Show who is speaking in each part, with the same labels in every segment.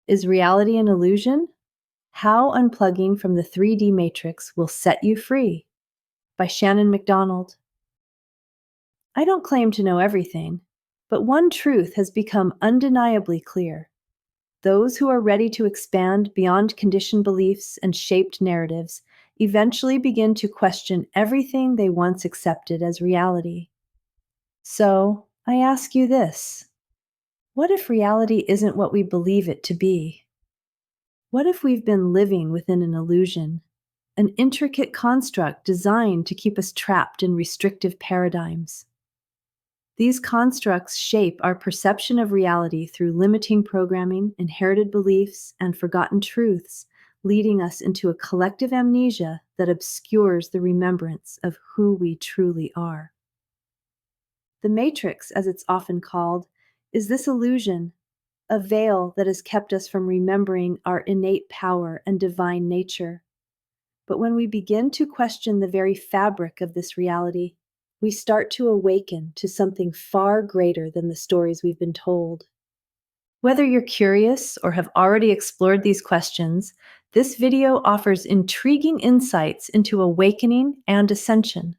Speaker 1: Is reality an illusion? How Unplugging from the 3D Matrix Will Set You Free by Shannon McDonald. I don't claim to know everything, but one truth has become undeniably clear. Those who are ready to expand beyond conditioned beliefs and shaped narratives eventually begin to question everything they once accepted as reality. So, I ask you this: what if reality isn't what we believe it to be? What if we've been living within an illusion, an intricate construct designed to keep us trapped in restrictive paradigms? These constructs shape our perception of reality through limiting programming, inherited beliefs, and forgotten truths, leading us into a collective amnesia that obscures the remembrance of who we truly are. The Matrix, as it's often called, is this illusion, a veil that has kept us from remembering our innate power and divine nature. But when we begin to question the very fabric of this reality, we start to awaken to something far greater than the stories we've been told. Whether you're curious or have already explored these questions, this video offers intriguing insights into awakening and ascension.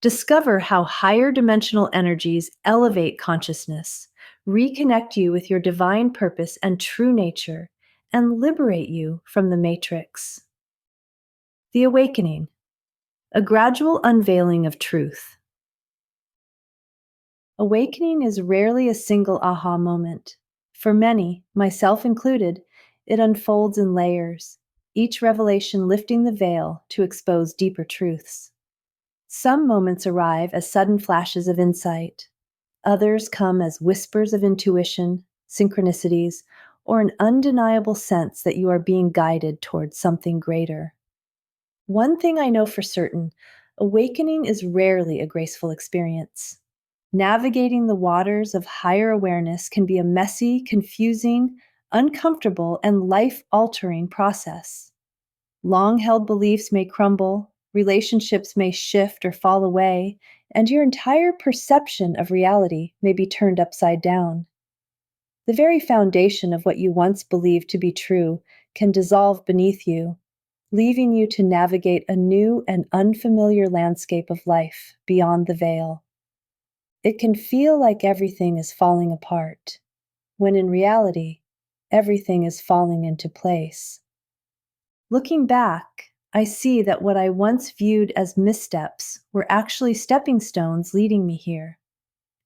Speaker 1: Discover how higher dimensional energies elevate consciousness, reconnect you with your divine purpose and true nature, and liberate you from the matrix. The awakening, a gradual unveiling of truth. Awakening is rarely a single aha moment. For many, myself included, it unfolds in layers, each revelation lifting the veil to expose deeper truths. Some moments arrive as sudden flashes of insight. Others come as whispers of intuition, synchronicities, or an undeniable sense that you are being guided towards something greater. One thing I know for certain: awakening is rarely a graceful experience. Navigating the waters of higher awareness can be a messy, confusing, uncomfortable, and life-altering process. Long-held beliefs may crumble, relationships may shift or fall away, and your entire perception of reality may be turned upside down. The very foundation of what you once believed to be true can dissolve beneath you, leaving you to navigate a new and unfamiliar landscape of life beyond the veil. It can feel like everything is falling apart, when in reality, everything is falling into place. Looking back, I see that what I once viewed as missteps were actually stepping stones leading me here.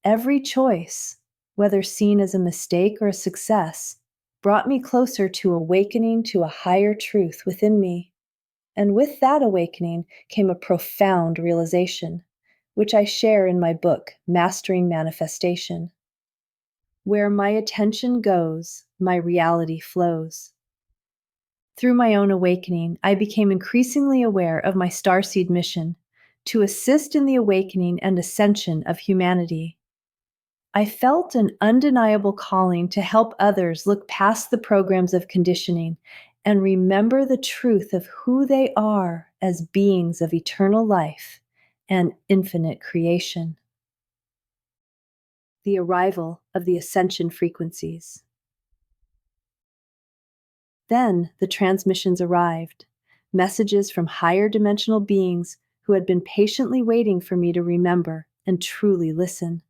Speaker 1: Every choice, whether seen as a mistake or a success, brought me closer to awakening to a higher truth within me. And with that awakening came a profound realization, which I share in my book, Mastering Manifestation. Where my attention goes, my reality flows. Through my own awakening, I became increasingly aware of my starseed mission: to assist in the awakening and ascension of humanity. I felt an undeniable calling to help others look past the programs of conditioning and remember the truth of who they are as beings of eternal life and infinite creation. The arrival of the Ascension Frequencies. Then the transmissions arrived, messages from higher dimensional beings who had been patiently waiting for me to remember and truly listen.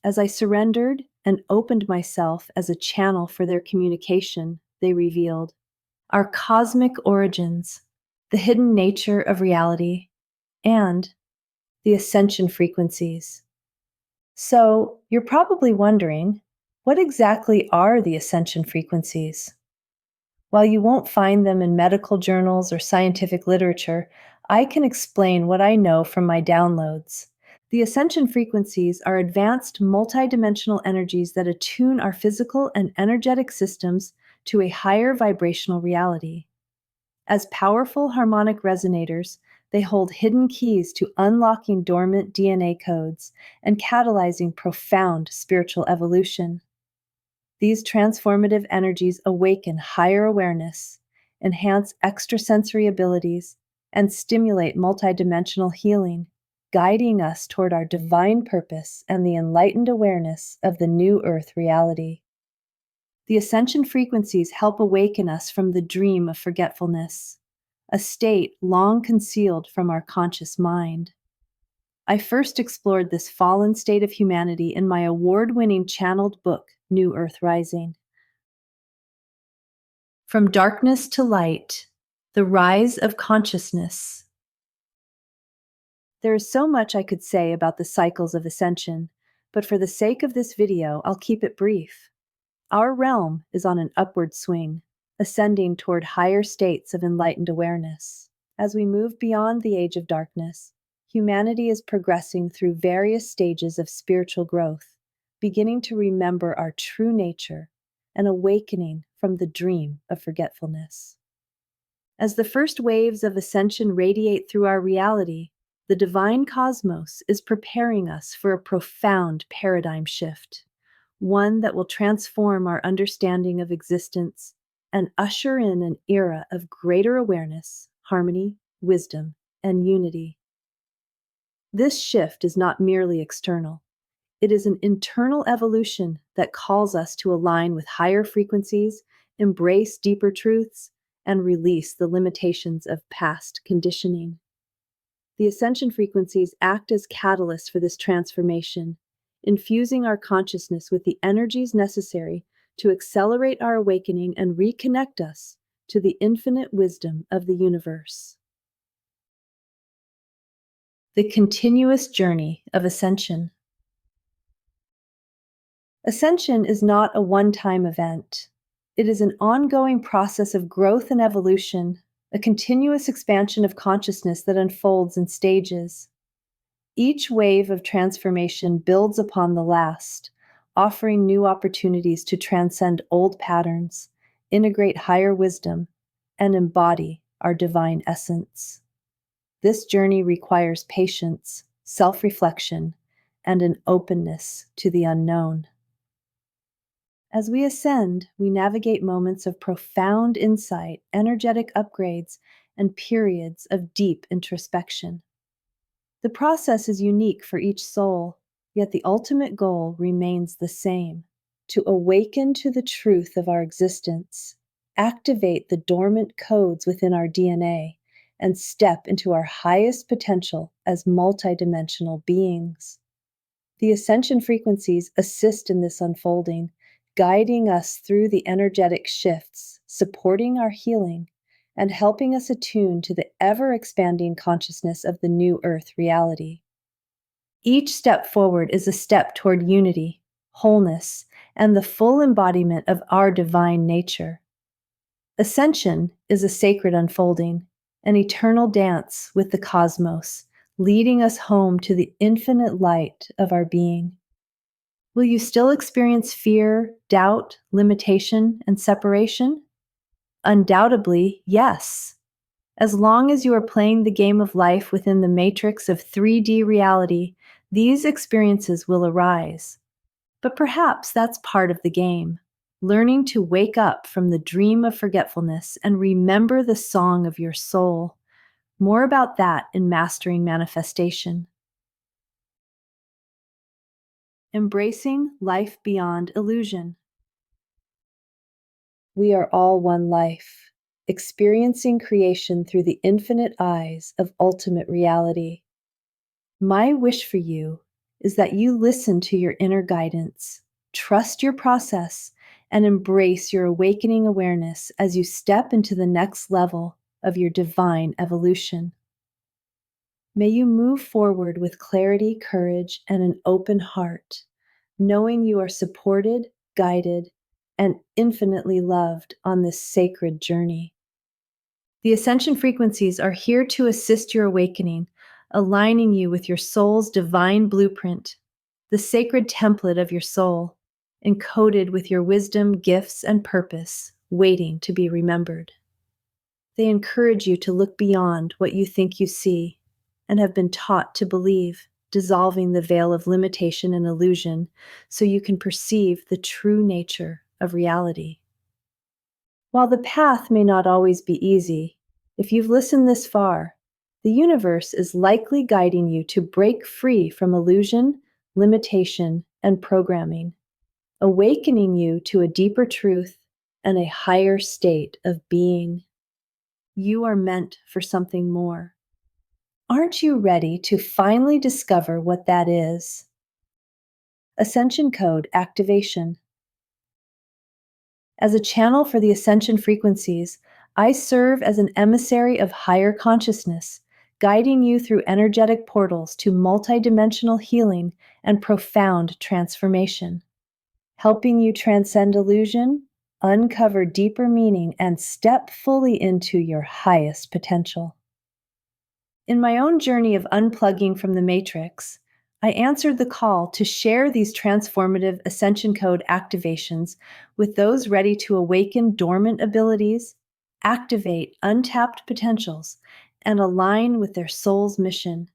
Speaker 1: As I surrendered and opened myself as a channel for their communication, they revealed our cosmic origins, the hidden nature of reality, and the Ascension Frequencies. So, you're probably wondering, what exactly are the Ascension Frequencies? While you won't find them in medical journals or scientific literature, I can explain what I know from my downloads. The Ascension Frequencies are advanced multidimensional energies that attune our physical and energetic systems to a higher vibrational reality. As powerful harmonic resonators, they hold hidden keys to unlocking dormant DNA codes and catalyzing profound spiritual evolution. These transformative energies awaken higher awareness, enhance extrasensory abilities, and stimulate multidimensional healing, guiding us toward our divine purpose and the enlightened awareness of the new Earth reality. The ascension frequencies help awaken us from the dream of forgetfulness, a state long concealed from our conscious mind. I first explored this fallen state of humanity in my award-winning channeled book, New Earth Rising. From Darkness to Light, The Rise of Consciousness. There is so much I could say about the cycles of ascension, but for the sake of this video, I'll keep it brief. Our realm is on an upward swing, ascending toward higher states of enlightened awareness. As we move beyond the age of darkness, humanity is progressing through various stages of spiritual growth, beginning to remember our true nature and awakening from the dream of forgetfulness. As the first waves of ascension radiate through our reality, the divine cosmos is preparing us for a profound paradigm shift, one that will transform our understanding of existence and usher in an era of greater awareness, harmony, wisdom, and unity. This shift is not merely external. It is an internal evolution that calls us to align with higher frequencies, embrace deeper truths, and release the limitations of past conditioning. The ascension frequencies act as catalysts for this transformation, infusing our consciousness with the energies necessary to accelerate our awakening and reconnect us to the infinite wisdom of the universe. The continuous journey of ascension. Ascension is not a one-time event. It is an ongoing process of growth and evolution, a continuous expansion of consciousness that unfolds in stages. Each wave of transformation builds upon the last, offering new opportunities to transcend old patterns, integrate higher wisdom, and embody our divine essence. This journey requires patience, self-reflection, and an openness to the unknown. As we ascend, we navigate moments of profound insight, energetic upgrades, and periods of deep introspection. The process is unique for each soul, yet the ultimate goal remains the same: to awaken to the truth of our existence, activate the dormant codes within our DNA, and step into our highest potential as multidimensional beings. The ascension frequencies assist in this unfolding, guiding us through the energetic shifts, supporting our healing, and helping us attune to the ever-expanding consciousness of the new Earth reality. Each step forward is a step toward unity, wholeness, and the full embodiment of our divine nature. Ascension is a sacred unfolding, an eternal dance with the cosmos, leading us home to the infinite light of our being. Will you still experience fear, doubt, limitation, and separation? Undoubtedly, yes. As long as you are playing the game of life within the matrix of 3D reality, these experiences will arise. But perhaps that's part of the game, learning to wake up from the dream of forgetfulness and remember the song of your soul. More about that in Mastering Manifestation. Embracing life beyond illusion. We are all one life, experiencing creation through the infinite eyes of ultimate reality. My wish for you is that you listen to your inner guidance, trust your process, and embrace your awakening awareness as you step into the next level of your divine evolution. May you move forward with clarity, courage, and an open heart, knowing you are supported, guided, and infinitely loved on this sacred journey. The ascension frequencies are here to assist your awakening, aligning you with your soul's divine blueprint, the sacred template of your soul, encoded with your wisdom, gifts, and purpose, waiting to be remembered. They encourage you to look beyond what you think you see and have been taught to believe, dissolving the veil of limitation and illusion so you can perceive the true nature of reality. While the path may not always be easy, if you've listened this far, the universe is likely guiding you to break free from illusion, limitation, and programming. awakening you to a deeper truth and a higher state of being. You are meant for something more. Aren't you ready to finally discover what that is? Ascension Code Activation. As a channel for the Ascension Frequencies, I serve as an emissary of higher consciousness, guiding you through energetic portals to multidimensional healing and profound transformation, helping you transcend illusion, uncover deeper meaning, and step fully into your highest potential. In my own journey of unplugging from the matrix, I answered the call to share these transformative Ascension Code activations with those ready to awaken dormant abilities, activate untapped potentials, and align with their soul's mission,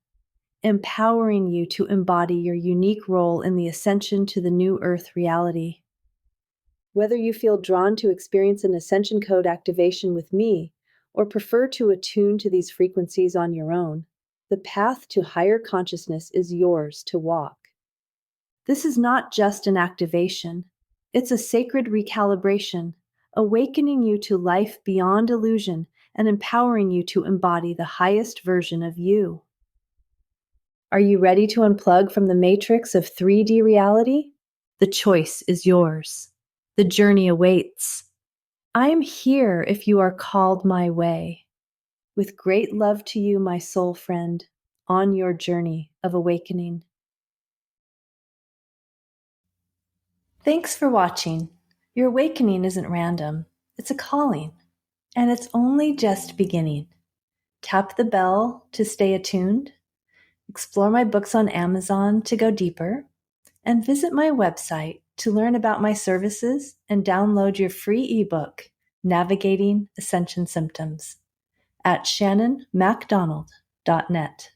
Speaker 1: empowering you to embody your unique role in the ascension to the new earth reality. Whether you feel drawn to experience an Ascension Code activation with me, or prefer to attune to these frequencies on your own, the path to higher consciousness is yours to walk. This is not just an activation, it's a sacred recalibration, awakening you to life beyond illusion and empowering you to embody the highest version of you. Are you ready to unplug from the matrix of 3D reality? The choice is yours. The journey awaits. I am here if you are called my way. With great love to you, my soul friend, on your journey of awakening. Thanks for watching. Your awakening isn't random. It's a calling, and it's only just beginning. Tap the bell to stay attuned, explore my books on Amazon to go deeper, and visit my website to learn about my services and download your free ebook, Navigating Ascension Symptoms, at shannonmacdonald.net.